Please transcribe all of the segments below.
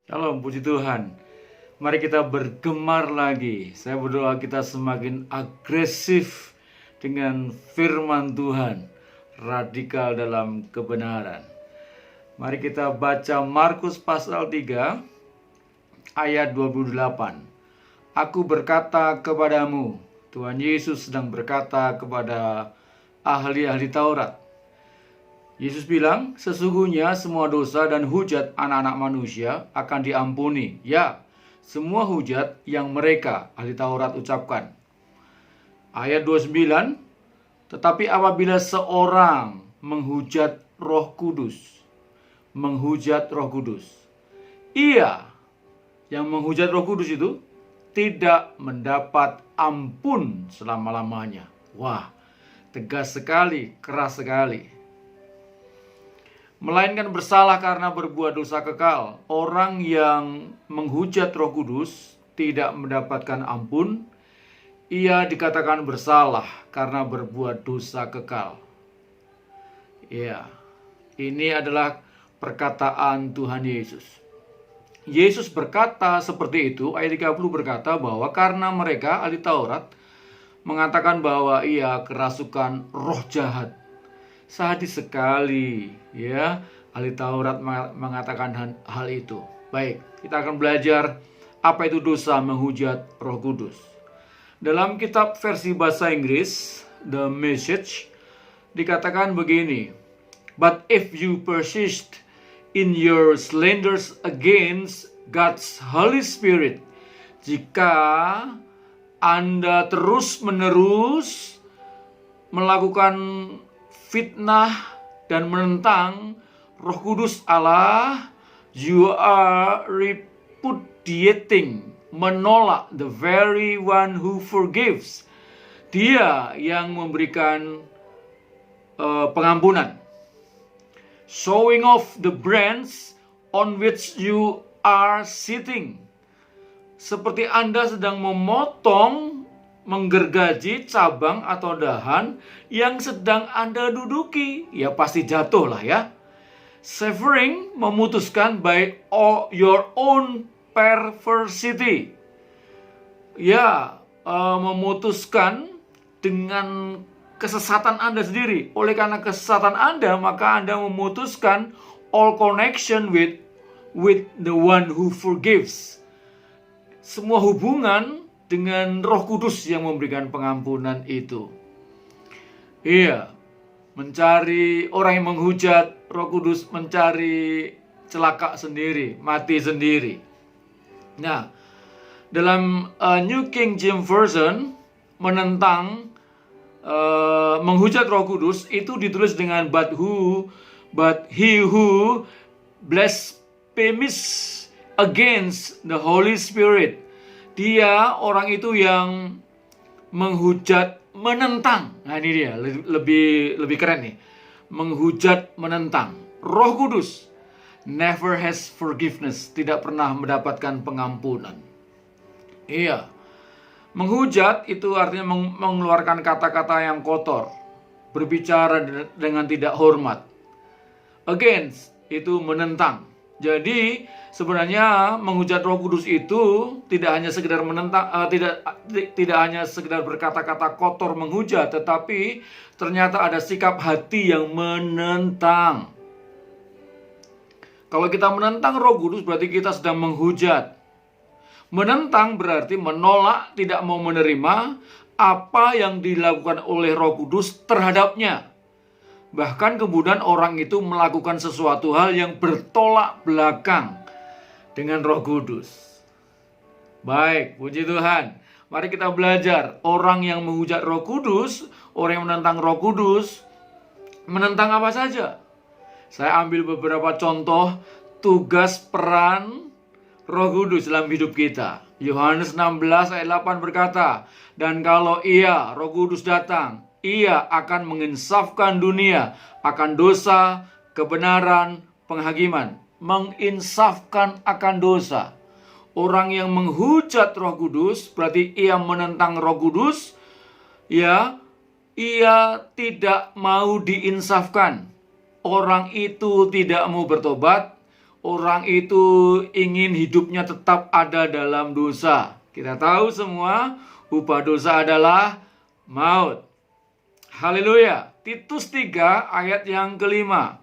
Shalom, puji Tuhan. Mari kita bergemar lagi. Saya berdoa kita semakin agresif dengan firman Tuhan, radikal dalam kebenaran. Mari kita baca Markus pasal 3 ayat 28. Aku berkata kepadamu, Tuhan Yesus sedang berkata kepada ahli-ahli Taurat. Yesus bilang, sesungguhnya semua dosa dan hujat anak-anak manusia akan diampuni. Ya, semua hujat yang mereka, ahli Taurat, ucapkan. Ayat 29, tetapi apabila seorang menghujat Roh Kudus, ia yang menghujat Roh Kudus itu tidak mendapat ampun selama-lamanya. Wah, tegas sekali, keras sekali. Melainkan bersalah karena berbuat dosa kekal. Orang yang menghujat Roh Kudus tidak mendapatkan ampun. Ia dikatakan bersalah karena berbuat dosa kekal. Ya, ini adalah perkataan Tuhan Yesus. Yesus berkata seperti itu, ayat 30 berkata bahwa karena mereka, ahli Taurat, mengatakan bahwa ia kerasukan roh jahat. Sadis sekali, ya, ahli Taurat mengatakan hal itu. Baik, kita akan belajar apa itu dosa menghujat Roh Kudus. Dalam kitab versi bahasa Inggris, The Message, dikatakan begini, but if you persist in your slanders against God's Holy Spirit, jika Anda terus-menerus melakukan fitnah dan menentang Roh Kudus Allah, you are repudiating, menolak the very one who forgives. Dia yang memberikan pengampunan. Showing off the branch on which you are sitting. Seperti Anda sedang memotong, menggergaji cabang atau dahan yang sedang Anda duduki. Ya pasti jatuh lah ya. Severing, memutuskan by your own perversity. Ya, memutuskan dengan kesesatan Anda sendiri. Oleh karena kesesatan Anda, maka Anda memutuskan all connection with the one who forgives. Semua hubungan dengan Roh Kudus yang memberikan pengampunan itu. Iya, mencari orang yang menghujat Roh Kudus, mencari celaka sendiri, mati sendiri. Nah, dalam New King James Version menentang menghujat Roh Kudus itu ditulis dengan but he who blasphemes against the Holy Spirit. Dia orang itu yang menghujat, menentang. Nah ini dia, lebih keren nih. Menghujat, menentang. Roh Kudus never has forgiveness, tidak pernah mendapatkan pengampunan. Iya. Menghujat itu artinya mengeluarkan kata-kata yang kotor, berbicara dengan tidak hormat. Against itu menentang. Jadi sebenarnya menghujat Roh Kudus itu tidak hanya sekedar menentang, tidak hanya sekedar berkata-kata kotor menghujat, tetapi ternyata ada sikap hati yang menentang. Kalau kita menentang Roh Kudus berarti kita sedang menghujat. Menentang berarti menolak, tidak mau menerima apa yang dilakukan oleh Roh Kudus terhadapnya. Bahkan kemudian orang itu melakukan sesuatu hal yang bertolak belakang dengan Roh Kudus. Baik, puji Tuhan. Mari kita belajar. Orang yang menghujat Roh Kudus, orang yang menentang Roh Kudus, menentang apa saja? Saya ambil beberapa contoh tugas peran Roh Kudus dalam hidup kita. Yohanes 16 ayat 8 berkata, dan kalau ia, Roh Kudus datang, ia akan menginsafkan dunia akan dosa, kebenaran, penghakiman. Menginsafkan akan dosa. Orang yang menghujat Roh Kudus berarti ia menentang Roh Kudus. Ya, ia tidak mau diinsafkan. Orang itu tidak mau bertobat. orang itu ingin hidupnya tetap ada dalam dosa. Kita tahu semua, upah dosa adalah maut. Haleluya. Titus 3 ayat yang kelima.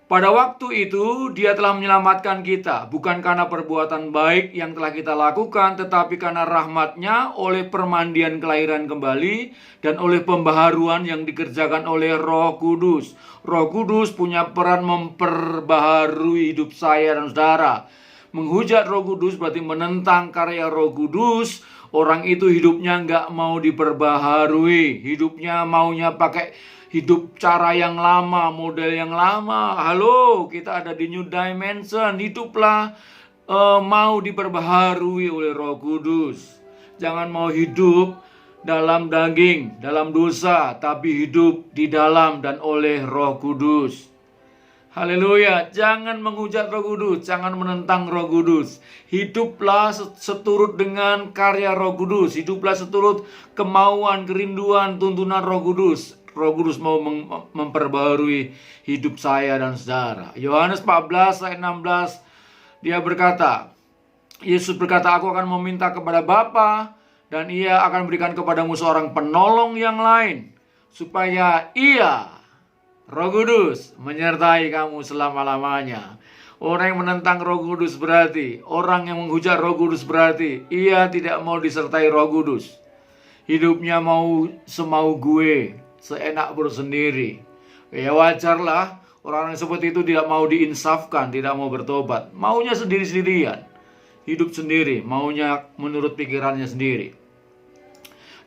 Pada waktu itu dia telah menyelamatkan kita, bukan karena perbuatan baik yang telah kita lakukan, tetapi karena rahmat-Nya oleh permandian kelahiran kembali dan oleh pembaharuan yang dikerjakan oleh Roh Kudus. Roh Kudus punya peran memperbaharui hidup saya dan saudara. Menghujat Roh Kudus berarti menentang karya Roh Kudus. Orang itu hidupnya nggak mau diperbaharui, hidupnya maunya pakai hidup cara yang lama, model yang lama. Halo, kita ada di new dimension. Hiduplah mau diperbaharui oleh Roh Kudus. Jangan mau hidup dalam daging, dalam dosa, tapi hidup di dalam dan oleh Roh Kudus. Haleluya. Jangan menghujat Roh Kudus, jangan menentang Roh Kudus. Hiduplah seturut dengan karya Roh Kudus. Hiduplah seturut kemauan, kerinduan, tuntunan Roh Kudus. Roh Kudus mau memperbaharui hidup saya dan saudara. Yohanes 14 ayat 16, dia berkata, Yesus berkata, aku akan meminta kepada Bapa dan ia akan berikan kepadamu seorang penolong yang lain, supaya ia, Roh Kudus, menyertai kamu selama-lamanya. Orang yang menentang Roh Kudus berarti, orang yang menghujat Roh Kudus berarti, ia tidak mau disertai Roh Kudus. Hidupnya mau semau gue, seenak bersendiri. Ya wajarlah orang yang seperti itu tidak mau diinsafkan, tidak mau bertobat. Maunya sendiri-sendirian, hidup sendiri, maunya menurut pikirannya sendiri.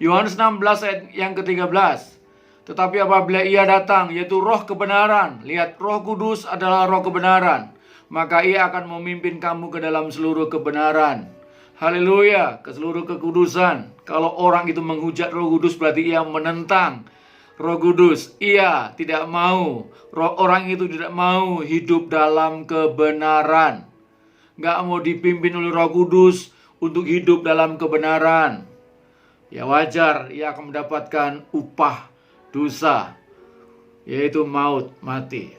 Yohanes 16 ayat yang ke-13. Tetapi apabila ia datang, yaitu Roh kebenaran, lihat, Roh Kudus adalah Roh kebenaran, maka ia akan memimpin kamu ke dalam seluruh kebenaran. Haleluya, ke seluruh kekudusan. Kalau orang itu menghujat Roh Kudus berarti ia menentang Roh Kudus. Ia tidak mau, orang itu tidak mau hidup dalam kebenaran. Gak mau dipimpin oleh Roh Kudus untuk hidup dalam kebenaran. Ya wajar, ia akan mendapatkan upah dosa, yaitu maut, mati.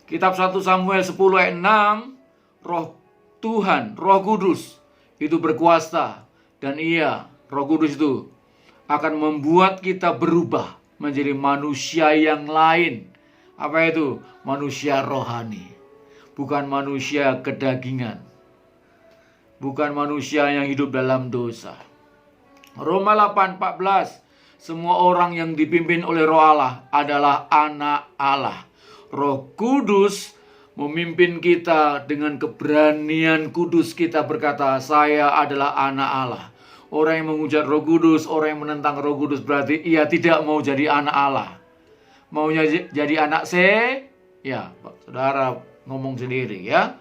Kitab 1 Samuel 10 ayat 6, Roh Tuhan, Roh Kudus itu berkuasa. Dan ia, Roh Kudus itu akan membuat kita berubah menjadi manusia yang lain. Apa itu? Manusia rohani. Bukan manusia kedagingan. Bukan manusia yang hidup dalam dosa. Roma 8:14. Semua orang yang dipimpin oleh Roh Allah adalah anak Allah. Roh Kudus memimpin kita dengan keberanian kudus kita berkata, saya adalah anak Allah. Orang yang menghujat Roh Kudus, orang yang menentang Roh Kudus berarti ia tidak mau jadi anak Allah. Maunya jadi anak ya, saudara ngomong sendiri ya.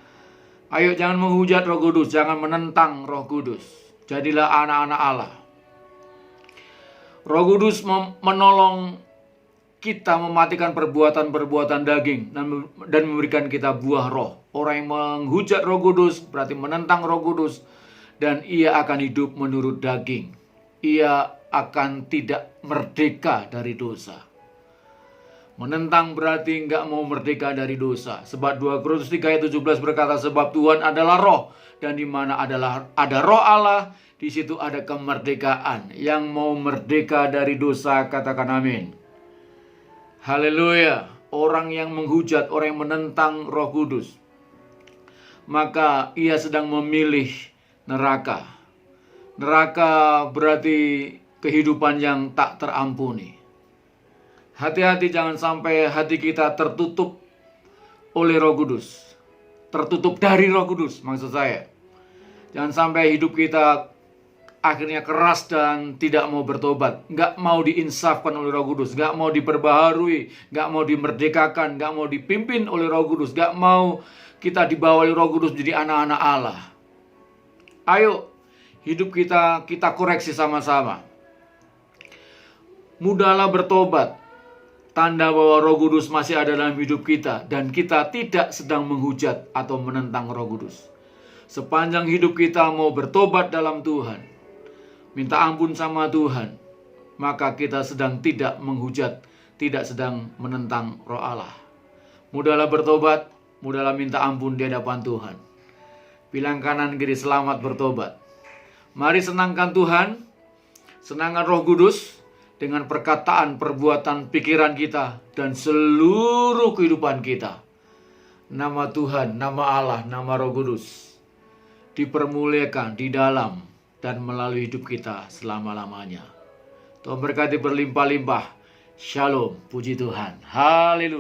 Ayo jangan menghujat Roh Kudus, jangan menentang Roh Kudus. Jadilah anak-anak Allah. Roh Kudus menolong kita mematikan perbuatan-perbuatan daging dan memberikan kita buah roh. Orang yang menghujat Roh Kudus berarti menentang Roh Kudus. Dan ia akan hidup menurut daging. Ia akan tidak merdeka dari dosa. Menentang berarti nggak mau merdeka dari dosa. Sebab 2 Korintus 3 ayat 17 berkata, sebab Tuhan adalah roh. Dan di mana ada roh Allah, di situ ada kemerdekaan. Yang mau merdeka dari dosa, katakan amin. Haleluya. Orang yang menghujat, orang yang menentang Roh Kudus, maka ia sedang memilih neraka. Neraka berarti kehidupan yang tak terampuni. Hati-hati jangan sampai hati kita tertutup oleh Roh Kudus. Tertutup dari Roh Kudus maksud saya. Jangan sampai hidup kita akhirnya keras dan tidak mau bertobat. Gak mau diinsafkan oleh Roh Kudus. Gak mau diperbaharui. Gak mau dimerdekakan. Gak mau dipimpin oleh Roh Kudus. Gak mau kita dibawa oleh Roh Kudus menjadi anak-anak Allah. Ayo, hidup kita koreksi sama-sama. Mudahlah bertobat. Tanda bahwa Roh Kudus masih ada dalam hidup kita. Dan kita tidak sedang menghujat atau menentang Roh Kudus. Sepanjang hidup kita mau bertobat dalam Tuhan, minta ampun sama Tuhan, maka kita sedang tidak menghujat, tidak sedang menentang Roh Allah. Mudahlah bertobat, mudahlah minta ampun di hadapan Tuhan. Bilang kanan kiri, selamat bertobat. Mari senangkan Tuhan, senangkan Roh Kudus dengan perkataan, perbuatan, pikiran kita, dan seluruh kehidupan kita. Nama Tuhan, nama Allah, nama Roh Kudus dipermuliakan di dalam dan melalui hidup kita selama-lamanya. Tuhan berkati berlimpah-limpah. Shalom, puji Tuhan. Haleluya.